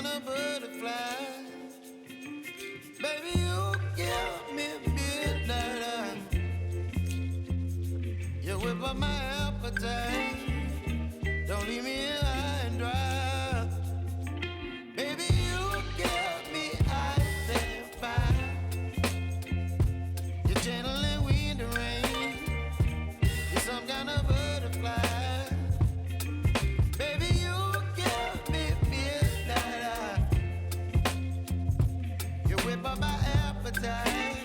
kind of butterfly. Baby, you give me midnight. You whip up my appetite. Don't leave me here high and dry. Baby, you give me ice and fire. You're channeling wind and rain. You're some kind of butterfly. Baby, you give me midnight. You whip up my appetite.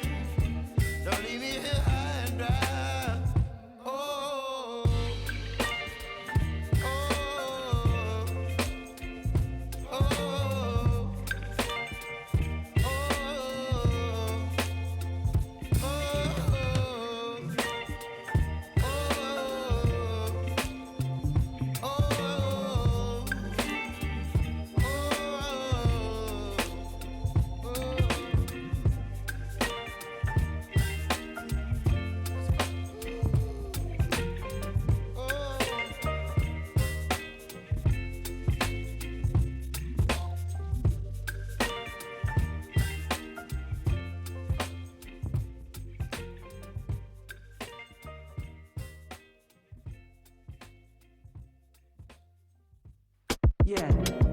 Don't leave me here high and dry. Oh, oh, oh, oh, oh, Yeah.